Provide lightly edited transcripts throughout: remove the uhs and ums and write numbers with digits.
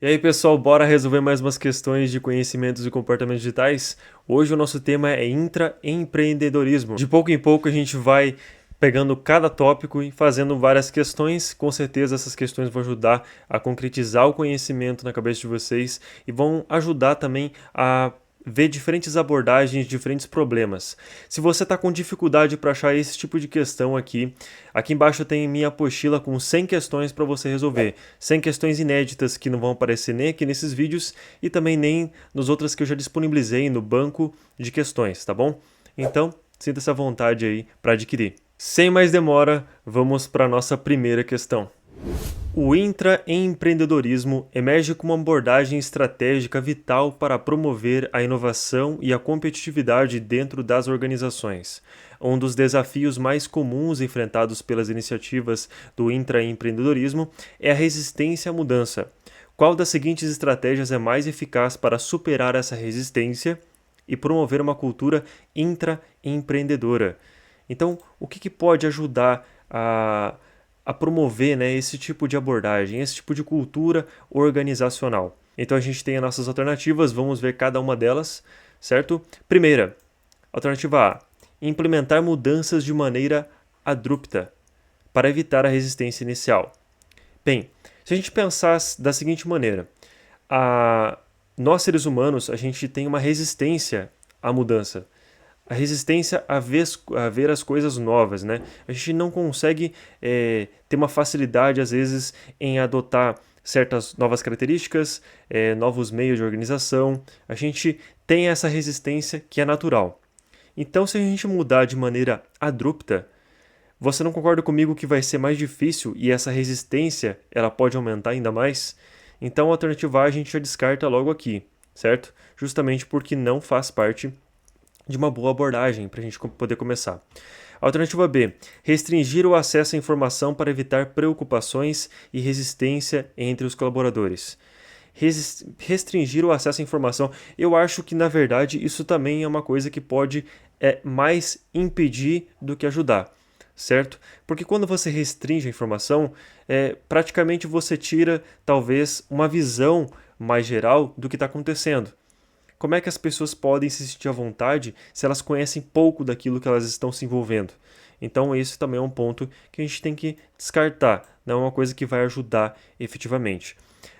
E aí, pessoal, bora resolver mais umas questões de conhecimentos e comportamentos digitais? Hoje o nosso tema é intraempreendedorismo. De pouco em pouco a gente vai pegando cada tópico e fazendo várias questões. Com certeza essas questões vão ajudar a concretizar o conhecimento na cabeça de vocês e vão ajudar também a ver diferentes abordagens, diferentes problemas. Se você está com dificuldade para achar esse tipo de questão aqui embaixo tem minha apostila com 100 questões para você resolver. 100 questões inéditas que não vão aparecer nem aqui nesses vídeos e também nem nos outros que eu já disponibilizei no banco de questões, tá bom? Então, sinta-se à vontade aí para adquirir. Sem mais demora, vamos para a nossa primeira questão. O intraempreendedorismo emerge como uma abordagem estratégica vital para promover a inovação e a competitividade dentro das organizações. Um dos desafios mais comuns enfrentados pelas iniciativas do intraempreendedorismo é a resistência à mudança. Qual das seguintes estratégias é mais eficaz para superar essa resistência e promover uma cultura intraempreendedora? Então, o que pode ajudar a promover, né, esse tipo de abordagem, esse tipo de cultura organizacional? Então a gente tem as nossas alternativas, vamos ver cada uma delas, certo? Primeira, alternativa A: implementar mudanças de maneira abrupta para evitar a resistência inicial. Bem, se a gente pensar da seguinte maneira, nós seres humanos, a gente tem uma resistência à mudança, a resistência a ver as coisas novas, né? A gente não consegue ter uma facilidade, às vezes, em adotar certas novas características, novos meios de organização. A gente tem essa resistência que é natural. Então, se a gente mudar de maneira abrupta, você não concorda comigo que vai ser mais difícil e essa resistência ela pode aumentar ainda mais? Então, a alternativa A a gente já descarta logo aqui, certo? Justamente porque não faz parte de uma boa abordagem para a gente poder começar. Alternativa B: restringir o acesso à informação para evitar preocupações e resistência entre os colaboradores. Restringir o acesso à informação, eu acho que na verdade isso também é uma coisa que pode mais impedir do que ajudar, certo? Porque quando você restringe a informação, praticamente você tira talvez uma visão mais geral do que está acontecendo. Como é que as pessoas podem se sentir à vontade se elas conhecem pouco daquilo que elas estão se envolvendo? Então, esse também é um ponto que a gente tem que descartar, não é uma coisa que vai ajudar efetivamente.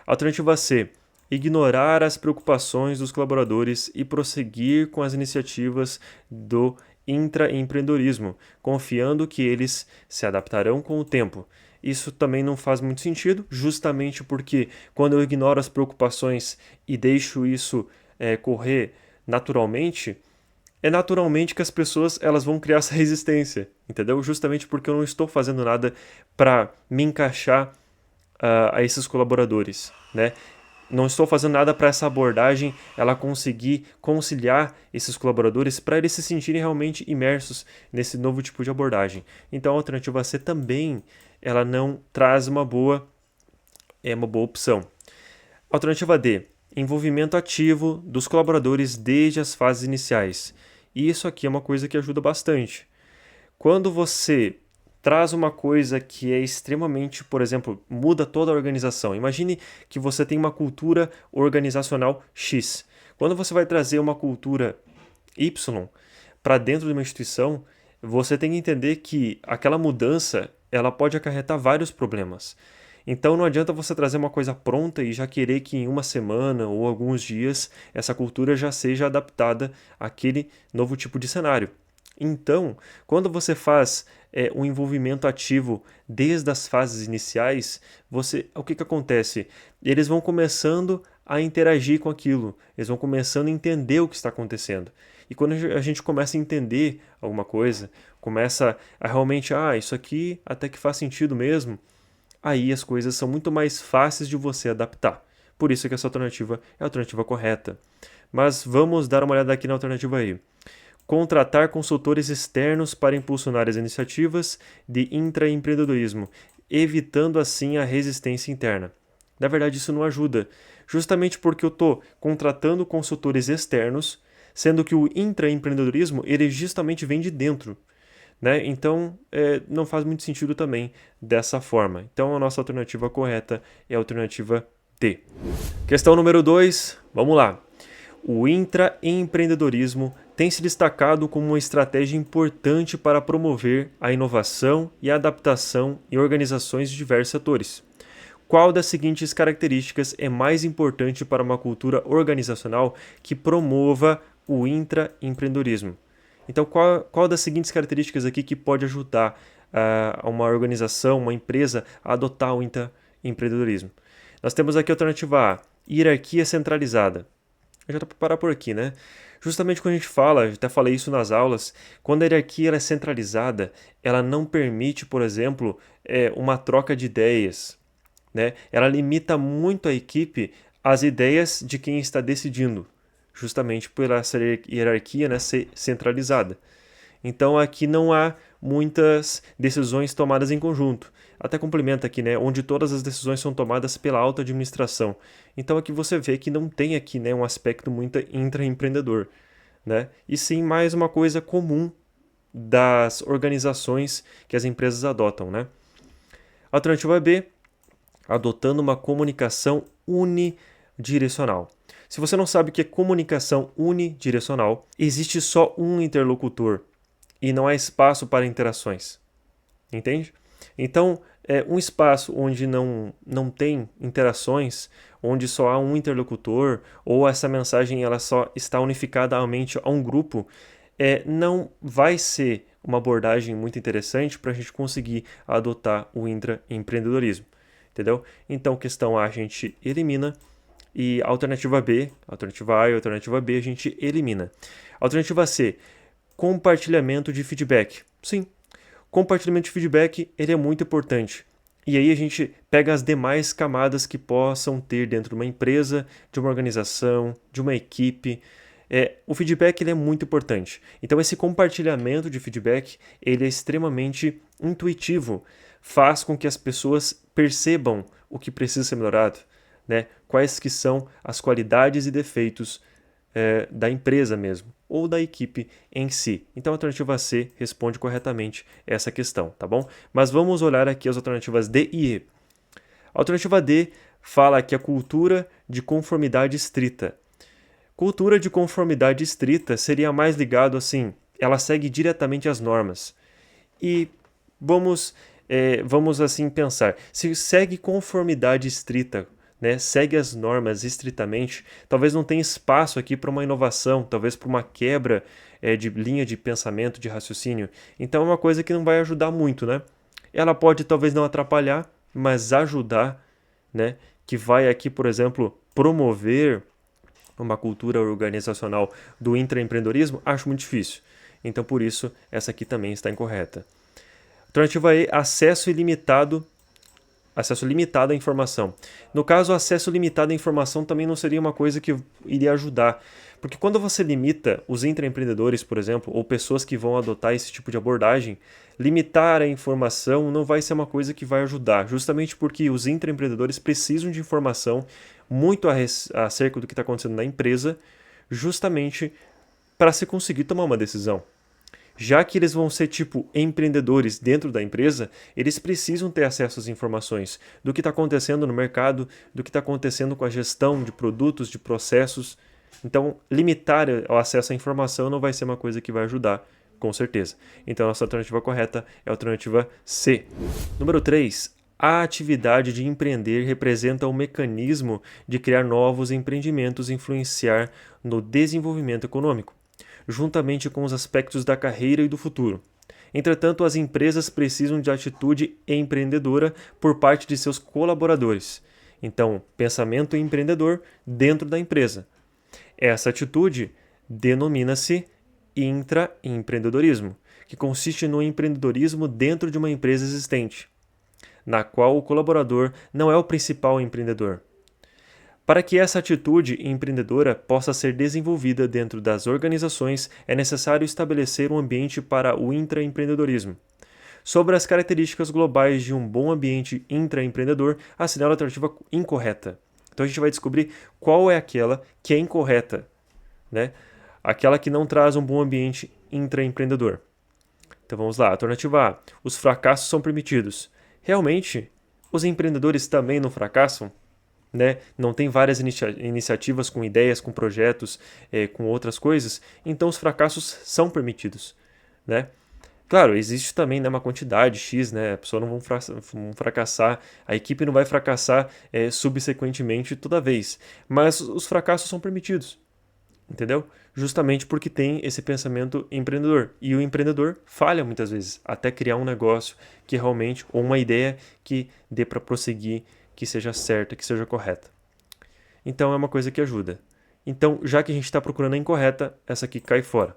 Alternativa C: ignorar as preocupações dos colaboradores e prosseguir com as iniciativas do intraempreendedorismo, confiando que eles se adaptarão com o tempo. Isso também não faz muito sentido, justamente porque quando eu ignoro as preocupações e deixo isso correr naturalmente, é naturalmente que as pessoas elas vão criar essa resistência, entendeu? Justamente porque eu não estou fazendo nada para me encaixar a esses colaboradores, né? Não estou fazendo nada para essa abordagem ela conseguir conciliar esses colaboradores para eles se sentirem realmente imersos nesse novo tipo de abordagem. Então a alternativa C também ela não traz uma boa opção. Alternativa D: envolvimento ativo dos colaboradores desde as fases iniciais. E isso aqui é uma coisa que ajuda bastante. Quando você traz uma coisa que é extremamente, por exemplo, muda toda a organização. Imagine que você tem uma cultura organizacional X. Quando você vai trazer uma cultura Y para dentro de uma instituição, você tem que entender que aquela mudança ela pode acarretar vários problemas. Então não adianta você trazer uma coisa pronta e já querer que em uma semana ou alguns dias essa cultura já seja adaptada àquele novo tipo de cenário. Então, quando você faz um envolvimento ativo desde as fases iniciais, o que acontece? Eles vão começando a interagir com aquilo, eles vão começando a entender o que está acontecendo. E quando a gente começa a entender alguma coisa, começa a realmente, isso aqui até que faz sentido mesmo, aí as coisas são muito mais fáceis de você adaptar. Por isso que essa alternativa é a alternativa correta. Mas vamos dar uma olhada aqui na alternativa aí. Contratar consultores externos para impulsionar as iniciativas de intraempreendedorismo, evitando assim a resistência interna. Na verdade, isso não ajuda, justamente porque eu estou contratando consultores externos, sendo que o intraempreendedorismo ele justamente vem de dentro. Né? Então, não faz muito sentido também dessa forma. Então, a nossa alternativa correta é a alternativa T. Questão número 2, vamos lá. O intraempreendedorismo tem se destacado como uma estratégia importante para promover a inovação e a adaptação em organizações de diversos setores. Qual das seguintes características é mais importante para uma cultura organizacional que promova o intraempreendedorismo? Então, qual das seguintes características aqui que pode ajudar uma organização, uma empresa a adotar o intraempreendedorismo? Nós temos aqui a alternativa A, hierarquia centralizada. Eu já estou para parar por aqui, né? Justamente quando a gente fala, eu até falei isso nas aulas, quando a hierarquia ela é centralizada, ela não permite, por exemplo, uma troca de ideias, né? Ela limita muito a equipe às ideias de quem está decidindo, justamente por essa hierarquia, né, ser centralizada. Então aqui não há muitas decisões tomadas em conjunto. Até complementa aqui, né, onde todas as decisões são tomadas pela alta administração. Então aqui você vê que não tem aqui, né, um aspecto muito intraempreendedor, né? E sim mais uma coisa comum das organizações que as empresas adotam, né? Alternativa B, adotando uma comunicação unidirecional. Se você não sabe o que é comunicação unidirecional, existe só um interlocutor e não há espaço para interações. Entende? Então, um espaço onde não tem interações, onde só há um interlocutor, ou essa mensagem ela só está unificada mente a um grupo, não vai ser uma abordagem muito interessante para a gente conseguir adotar o intraempreendedorismo. Entendeu? Então, questão A a gente elimina e alternativa B, alternativa A e alternativa B a gente elimina. Alternativa C, compartilhamento de feedback. Sim, compartilhamento de feedback ele é muito importante. E aí a gente pega as demais camadas que possam ter dentro de uma empresa, de uma organização, de uma equipe. O feedback ele é muito importante. Então esse compartilhamento de feedback ele é extremamente intuitivo. Faz com que as pessoas percebam o que precisa ser melhorado, né? Quais que são as qualidades e defeitos da empresa mesmo, ou da equipe em si. Então a alternativa C responde corretamente essa questão, tá bom? Mas vamos olhar aqui as alternativas D e E. A alternativa D fala que a cultura de conformidade estrita. Cultura de conformidade estrita seria mais ligado assim, ela segue diretamente as normas. E vamos assim pensar, se segue conformidade estrita, né, segue as normas estritamente, talvez não tenha espaço aqui para uma inovação, talvez para uma quebra de linha de pensamento, de raciocínio. Então é uma coisa que não vai ajudar muito, né? Ela pode talvez não atrapalhar, mas ajudar, né? Que vai aqui, por exemplo, promover uma cultura organizacional do intraempreendedorismo, acho muito difícil. Então por isso essa aqui também está incorreta. Alternativa E, acesso limitado à informação. No caso, o acesso limitado à informação também não seria uma coisa que iria ajudar. Porque quando você limita os intraempreendedores, por exemplo, ou pessoas que vão adotar esse tipo de abordagem, limitar a informação não vai ser uma coisa que vai ajudar. Justamente porque os intraempreendedores precisam de informação muito acerca do que está acontecendo na empresa, justamente para se conseguir tomar uma decisão. Já que eles vão ser tipo empreendedores dentro da empresa, eles precisam ter acesso às informações do que está acontecendo no mercado, do que está acontecendo com a gestão de produtos, de processos. Então, limitar o acesso à informação não vai ser uma coisa que vai ajudar, com certeza. Então, a nossa alternativa correta é a alternativa C. Número 3. A atividade de empreender representa um mecanismo de criar novos empreendimentos e influenciar no desenvolvimento econômico, juntamente com os aspectos da carreira e do futuro. Entretanto, as empresas precisam de atitude empreendedora por parte de seus colaboradores. Então, pensamento empreendedor dentro da empresa. Essa atitude denomina-se intraempreendedorismo, que consiste no empreendedorismo dentro de uma empresa existente, na qual o colaborador não é o principal empreendedor. Para que essa atitude empreendedora possa ser desenvolvida dentro das organizações, é necessário estabelecer um ambiente para o intraempreendedorismo. Sobre as características globais de um bom ambiente intraempreendedor, assinale a alternativa incorreta. Então a gente vai descobrir qual é aquela que é incorreta, né? Aquela que não traz um bom ambiente intraempreendedor. Então vamos lá, alternativa A. Os fracassos são permitidos. Realmente, os empreendedores também não fracassam? né? Não tem várias iniciativas com ideias, com projetos, com outras coisas, então os fracassos são permitidos, né? Claro, existe também, né, uma quantidade X, né? A pessoa não vão fracassar, a equipe não vai fracassar subsequentemente toda vez, mas os fracassos são permitidos, entendeu? Justamente porque tem esse pensamento empreendedor. E o empreendedor falha muitas vezes, até criar um negócio que realmente, ou uma ideia que dê para prosseguir, que seja certa, que seja correta. Então é uma coisa que ajuda. Então, já que a gente está procurando a incorreta, essa aqui cai fora.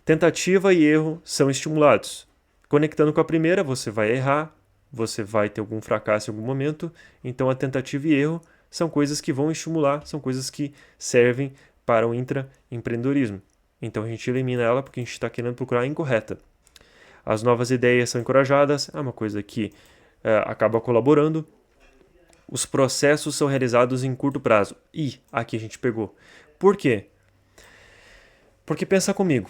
Tentativa e erro são estimulados. Conectando com a primeira, você vai errar, você vai ter algum fracasso em algum momento. Então, a tentativa e erro são coisas que vão estimular, são coisas que servem para o intraempreendedorismo. Então, a gente elimina ela porque a gente está querendo procurar a incorreta. As novas ideias são encorajadas, é uma coisa que acaba colaborando. Os processos são realizados em curto prazo. E aqui a gente pegou. Por quê? Porque pensa comigo.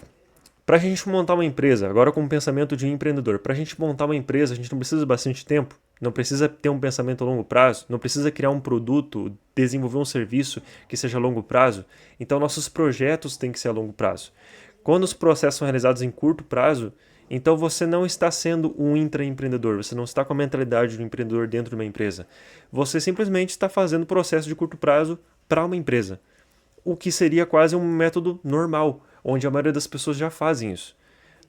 Para a gente montar uma empresa, agora com o pensamento de um empreendedor, para a gente montar uma empresa, a gente não precisa de bastante tempo, não precisa ter um pensamento a longo prazo, não precisa criar um produto, desenvolver um serviço que seja a longo prazo. Então, nossos projetos têm que ser a longo prazo. Quando os processos são realizados em curto prazo, então você não está sendo um intraempreendedor, você não está com a mentalidade do empreendedor dentro de uma empresa. Você simplesmente está fazendo processo de curto prazo para uma empresa, o que seria quase um método normal, onde a maioria das pessoas já fazem isso,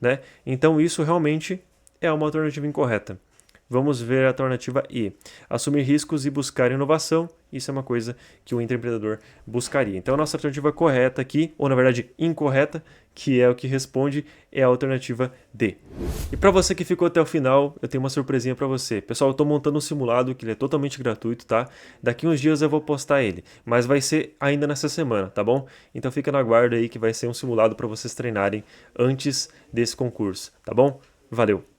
né? Então isso realmente é uma alternativa incorreta. Vamos ver a alternativa E. Assumir riscos e buscar inovação. Isso é uma coisa que o intraempreendedor buscaria. Então a nossa alternativa correta aqui, ou na verdade incorreta, que é o que responde, é a alternativa D. E para você que ficou até o final, eu tenho uma surpresinha para você. Pessoal, eu estou montando um simulado que ele é totalmente gratuito, tá? Daqui uns dias eu vou postar ele, mas vai ser ainda nessa semana, tá bom? Então fica no aguardo aí que vai ser um simulado para vocês treinarem antes desse concurso, tá bom? Valeu!